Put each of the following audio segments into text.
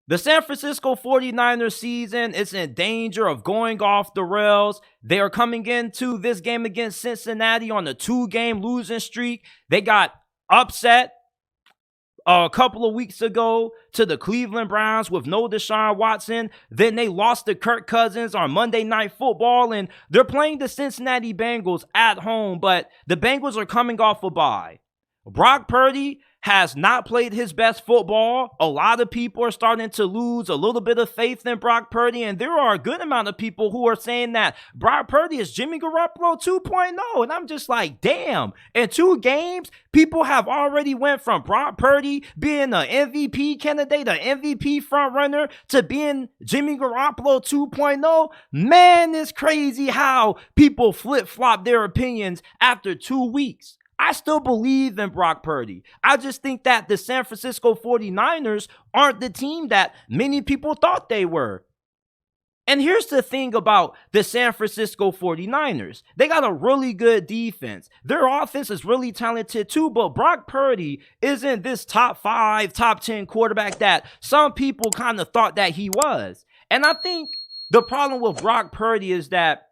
The San Francisco 49ers season is in danger of going off the rails. They are coming into this game against Cincinnati on a 2-game losing streak. They got upset a couple of weeks ago to the Cleveland Browns with no Deshaun Watson. Then they lost to Kirk Cousins on Monday Night Football, and they're playing the Cincinnati Bengals at home, but the Bengals are coming off a bye. Brock Purdy has not played his best football. A lot of people are starting to lose a little bit of faith in Brock Purdy, and there are a good amount of people who are saying that Brock Purdy is Jimmy Garoppolo 2.0, and I'm just like, damn. In 2 games, people have already went from Brock Purdy being an MVP candidate, an MVP frontrunner, to being Jimmy Garoppolo 2.0. Man, it's crazy how people flip-flop their opinions after 2 weeks. I still believe in Brock Purdy. I just think that the San Francisco 49ers aren't the team that many people thought they were. And here's the thing about the San Francisco 49ers. They got a really good defense. Their offense is really talented too, but Brock Purdy isn't this top 5, top 10 quarterback that some people kind of thought that he was. And I think the problem with Brock Purdy is that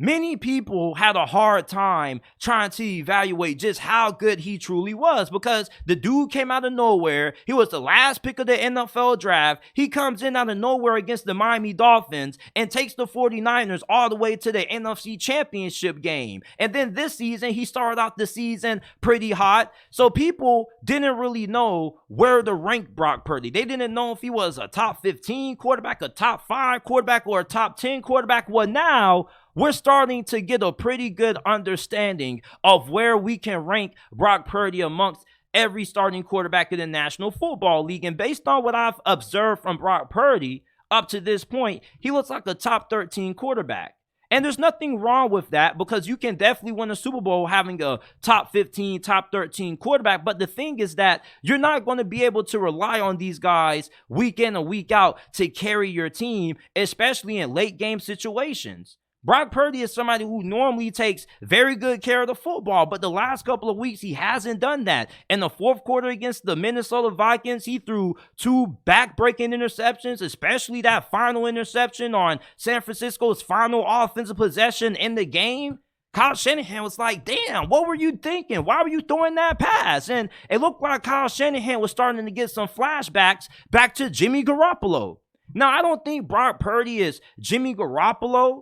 many people had a hard time trying to evaluate just how good he truly was, because the dude came out of nowhere. He was the last pick of the NFL draft. He comes in out of nowhere against the Miami Dolphins and takes the 49ers all the way to the NFC Championship game. And then this season, he started out the season pretty hot. So people didn't really know where to rank Brock Purdy. They didn't know if he was a top 15 quarterback, a top 5 quarterback, or a top 10 quarterback. Well, now we're starting to get a pretty good understanding of where we can rank Brock Purdy amongst every starting quarterback in the National Football League. And based on what I've observed from Brock Purdy up to this point, he looks like a top 13 quarterback. And there's nothing wrong with that, because you can definitely win a Super Bowl having a top 15, top 13 quarterback. But the thing is that you're not going to be able to rely on these guys week in and week out to carry your team, especially in late game situations. Brock Purdy is somebody who normally takes very good care of the football, but the last couple of weeks, he hasn't done that. In the 4th quarter against the Minnesota Vikings, he threw 2 back-breaking interceptions, especially that final interception on San Francisco's final offensive possession in the game. Kyle Shanahan was like, damn, what were you thinking? Why were you throwing that pass? And it looked like Kyle Shanahan was starting to get some flashbacks back to Jimmy Garoppolo. Now, I don't think Brock Purdy is Jimmy Garoppolo.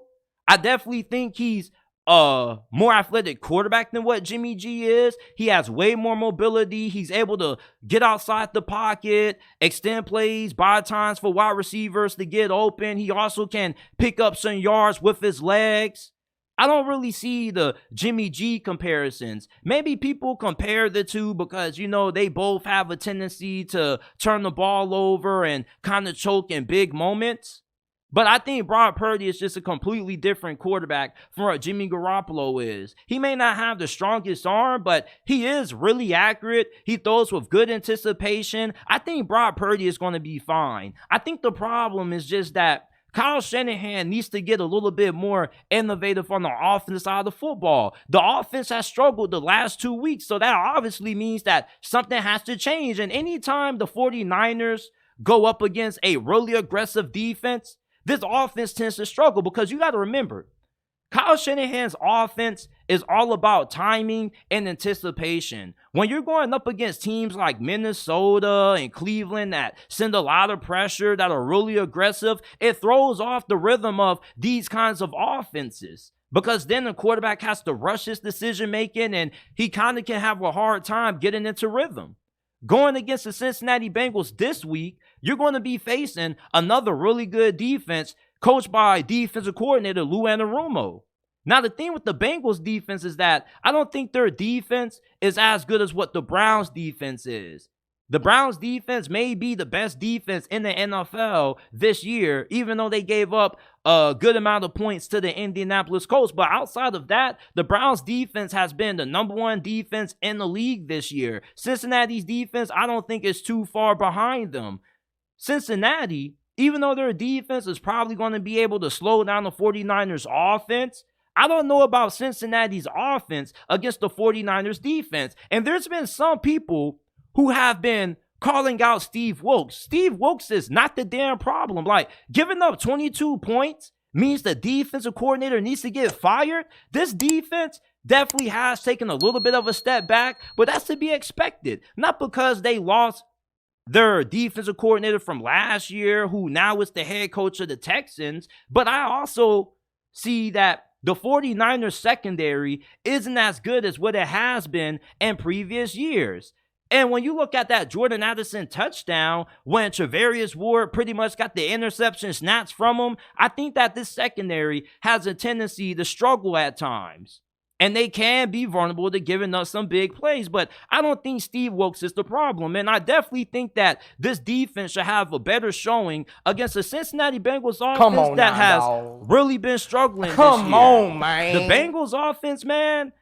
I definitely think he's a more athletic quarterback than what Jimmy G is. He has way more mobility. He's able to get outside the pocket, extend plays, buy times for wide receivers to get open. He also can pick up some yards with his legs. I don't really see the Jimmy G comparisons. Maybe people compare the two because, you know, they both have a tendency to turn the ball over and kind of choke in big moments. But I think Brock Purdy is just a completely different quarterback from what Jimmy Garoppolo is. He may not have the strongest arm, but he is really accurate. He throws with good anticipation. I think Brock Purdy is going to be fine. I think the problem is just that Kyle Shanahan needs to get a little bit more innovative on the offense side of the football. The offense has struggled the last 2 weeks, so that obviously means that something has to change. And anytime the 49ers go up against a really aggressive defense, this offense tends to struggle, because you got to remember, Kyle Shanahan's offense is all about timing and anticipation. When you're going up against teams like Minnesota and Cleveland that send a lot of pressure, that are really aggressive, it throws off the rhythm of these kinds of offenses, because then the quarterback has to rush his decision making, and he kind of can have a hard time getting into rhythm. Going against the Cincinnati Bengals this week, you're going to be facing another really good defense coached by defensive coordinator Lou Anarumo. Now, the thing with the Bengals defense is that I don't think their defense is as good as what the Browns defense is. The Browns defense may be the best defense in the NFL this year, even though they gave up a good amount of points to the Indianapolis Colts. But outside of that, the Browns defense has been the #1 defense in the league this year. Cincinnati's defense, I don't think, is too far behind them. Cincinnati, even though their defense is probably going to be able to slow down the 49ers offense, I don't know about Cincinnati's offense against the 49ers defense. And there's been some people who have been calling out Steve Wilks. Steve Wilks is not the damn problem. Like, giving up 22 points means the defensive coordinator needs to get fired. This defense definitely has taken a little bit of a step back, but that's to be expected. Not because they lost their defensive coordinator from last year, who now is the head coach of the Texans, but I also see that the 49ers secondary isn't as good as what it has been in previous years. And when you look at that Jordan Addison touchdown, when Travarius Ward pretty much got the interception snatched from him, I think that this secondary has a tendency to struggle at times. And they can be vulnerable to giving up some big plays. But I don't think Steve Wilks is the problem. And I definitely think that this defense should have a better showing against the Cincinnati Bengals offense that has really been struggling this year. Come on, man. The Bengals offense, man,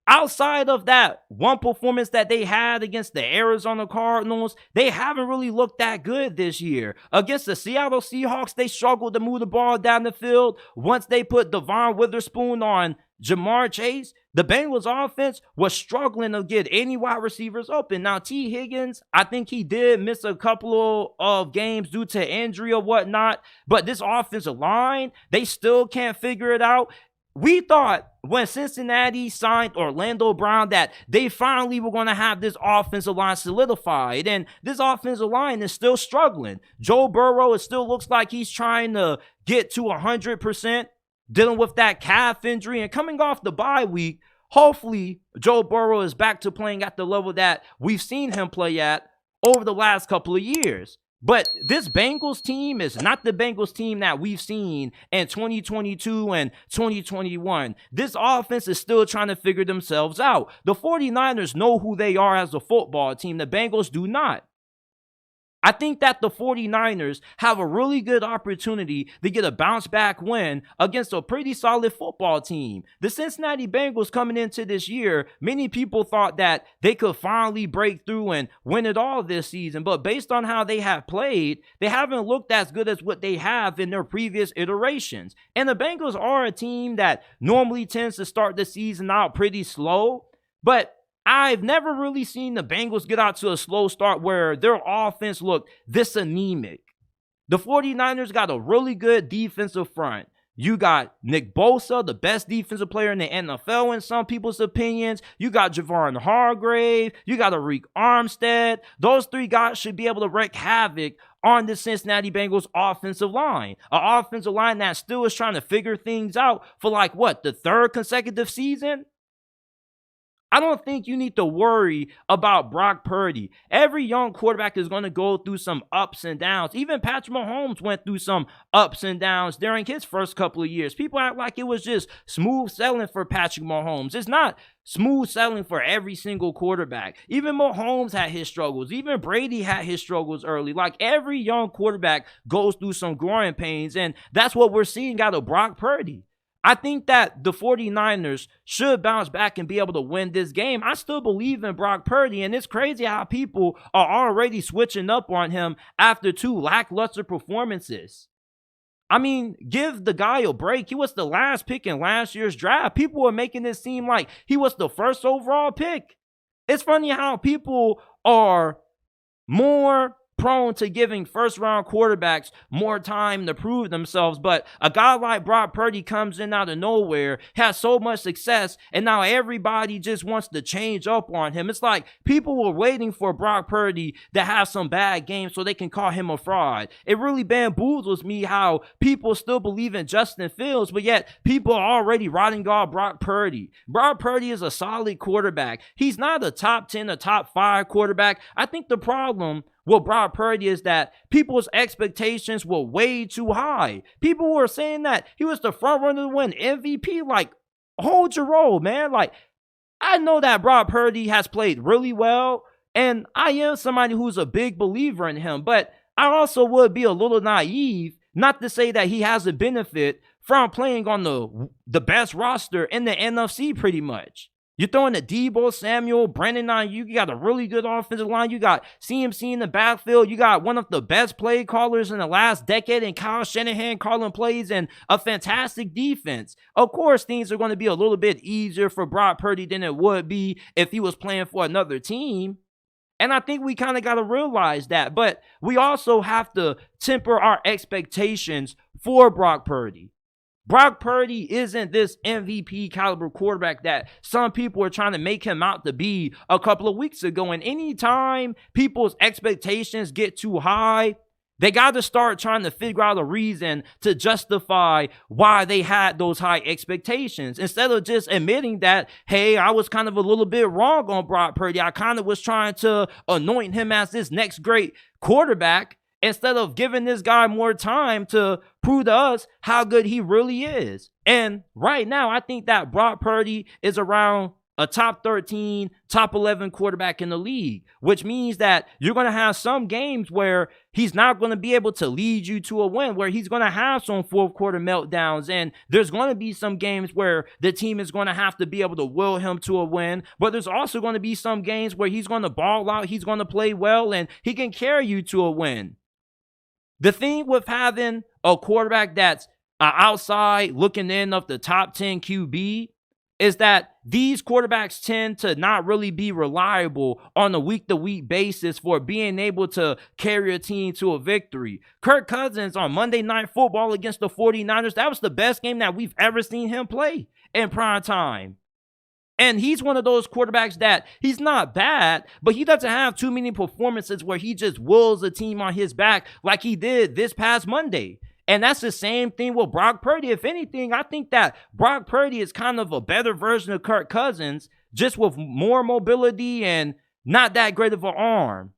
outside of that one performance that they had against the Arizona Cardinals, they haven't really looked that good this year. Against the Seattle Seahawks, they struggled to move the ball down the field. Once they put Devon Witherspoon on Jamar Chase, the Bengals offense was struggling to get any wide receivers open. Now, T. Higgins, I think he did miss a couple of games due to injury or whatnot, but this offensive line, they still can't figure it out. We thought when Cincinnati signed Orlando Brown that they finally were going to have this offensive line solidified, and this offensive line is still struggling. Joe Burrow, it still looks like he's trying to get to 100%, dealing with that calf injury, and coming off the bye week, hopefully Joe Burrow is back to playing at the level that we've seen him play at over the last couple of years. But this Bengals team is not the Bengals team that we've seen in 2022 and 2021. This offense is still trying to figure themselves out. The 49ers know who they are as a football team. The Bengals do not. I think that the 49ers have a really good opportunity to get a bounce back win against a pretty solid football team. The Cincinnati Bengals coming into this year, many people thought that they could finally break through and win it all this season. But based on how they have played, they haven't looked as good as what they have in their previous iterations. And the Bengals are a team that normally tends to start the season out pretty slow. But I've never really seen the Bengals get out to a slow start where their offense looked this anemic. The 49ers got a really good defensive front. You got Nick Bosa, the best defensive player in the NFL in some people's opinions. You got Javon Hargrave. You got Arik Armstead. Those three guys should be able to wreak havoc on the Cincinnati Bengals offensive line. An offensive line that still is trying to figure things out for the third consecutive season? I don't think you need to worry about Brock Purdy. Every young quarterback is going to go through some ups and downs. Even Patrick Mahomes went through some ups and downs during his first couple of years. People act like it was just smooth sailing for Patrick Mahomes. It's not smooth sailing for every single quarterback. Even Mahomes had his struggles. Even Brady had his struggles early. Like, every young quarterback goes through some growing pains, and that's what we're seeing out of Brock Purdy. I think that the 49ers should bounce back and be able to win this game. I still believe in Brock Purdy, and it's crazy how people are already switching up on him after two lackluster performances. I mean, give the guy a break. He was the last pick in last year's draft. People were making it seem like he was the first overall pick. It's funny how people are more prone to giving first-round quarterbacks more time to prove themselves, but a guy like Brock Purdy comes in out of nowhere, has so much success, and now everybody just wants to change up on him. It's like people were waiting for Brock Purdy to have some bad games so they can call him a fraud. It really bamboozles me how people still believe in Justin Fields, but yet people are already writing off Brock Purdy. Brock Purdy is a solid quarterback. He's not a top 10 or top 5 quarterback. I think the problem with Brock Purdy is that people's expectations were way too high. People were saying that he was the front runner to win MVP. Like, hold your roll, man. Like, I know that Brock Purdy has played really well, and I am somebody who's a big believer in him, but I also would be a little naive not to say that he has a benefit from playing on the best roster in the NFC pretty much. You're throwing the Deebo Samuel, Brandon Ayuk. You got a really good offensive line. You got CMC in the backfield. You got one of the best play callers in the last decade in Kyle Shanahan calling plays, and a fantastic defense. Of course, things are going to be a little bit easier for Brock Purdy than it would be if he was playing for another team. And I think we kind of got to realize that. But we also have to temper our expectations for Brock Purdy. Brock Purdy isn't this MVP caliber quarterback that some people are trying to make him out to be a couple of weeks ago. And anytime people's expectations get too high, they got to start trying to figure out a reason to justify why they had those high expectations instead of just admitting that, hey, I was kind of a little bit wrong on Brock Purdy. I kind of was trying to anoint him as this next great quarterback instead of giving this guy more time to prove to us how good he really is. And right now, I think that Brock Purdy is around a top 13, top 11 quarterback in the league, which means that you're going to have some games where he's not going to be able to lead you to a win, where he's going to have some fourth quarter meltdowns. And there's going to be some games where the team is going to have to be able to will him to a win. But there's also going to be some games where he's going to ball out, he's going to play well, and he can carry you to a win. The thing with having a quarterback that's outside looking in of the top 10 QB is that these quarterbacks tend to not really be reliable on a week-to-week basis for being able to carry a team to a victory. Kirk Cousins on Monday Night Football against the 49ers, that was the best game that we've ever seen him play in prime time. And he's one of those quarterbacks that he's not bad, but he doesn't have too many performances where he just wills a team on his back like he did this past Monday. And that's the same thing with Brock Purdy. If anything, I think that Brock Purdy is kind of a better version of Kirk Cousins, just with more mobility and not that great of an arm.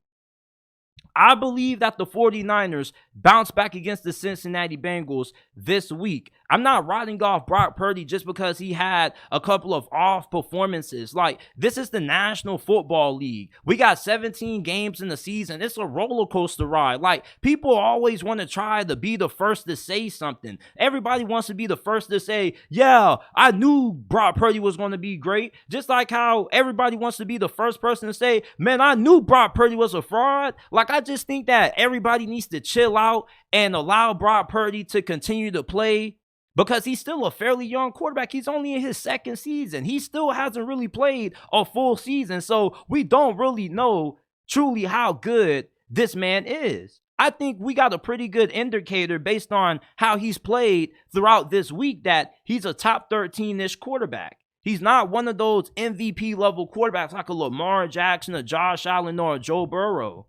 I believe that the 49ers bounce back against the Cincinnati Bengals this week. I'm not writing off Brock Purdy just because he had a couple of off performances. Like, this is the National Football League. We got 17 games in the season. It's a roller coaster ride. Like, people always want to try to be the first to say something. Everybody wants to be the first to say, yeah, I knew Brock Purdy was going to be great. Just like how everybody wants to be the first person to say, man, I knew Brock Purdy was a fraud. Like, I just think that everybody needs to chill out and allow Brock Purdy to continue to play, because he's still a fairly young quarterback. He's only in his second season. He still hasn't really played a full season. So we don't really know truly how good this man is. I think we got a pretty good indicator based on how he's played throughout this week that he's a top 13-ish quarterback. He's not one of those MVP level quarterbacks like a Lamar Jackson, a Josh Allen, or a Joe Burrow.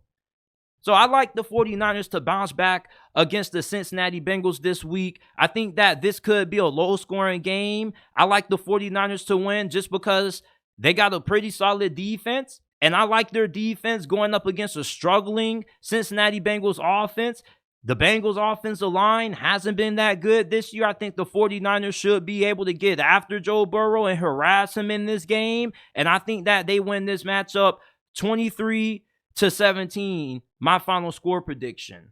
So I like the 49ers to bounce back against the Cincinnati Bengals this week. I think that this could be a low-scoring game. I like the 49ers to win just because they got a pretty solid defense. And I like their defense going up against a struggling Cincinnati Bengals offense. The Bengals offensive line hasn't been that good this year. I think the 49ers should be able to get after Joe Burrow and harass him in this game. And I think that they win this matchup 23-17, my final score prediction.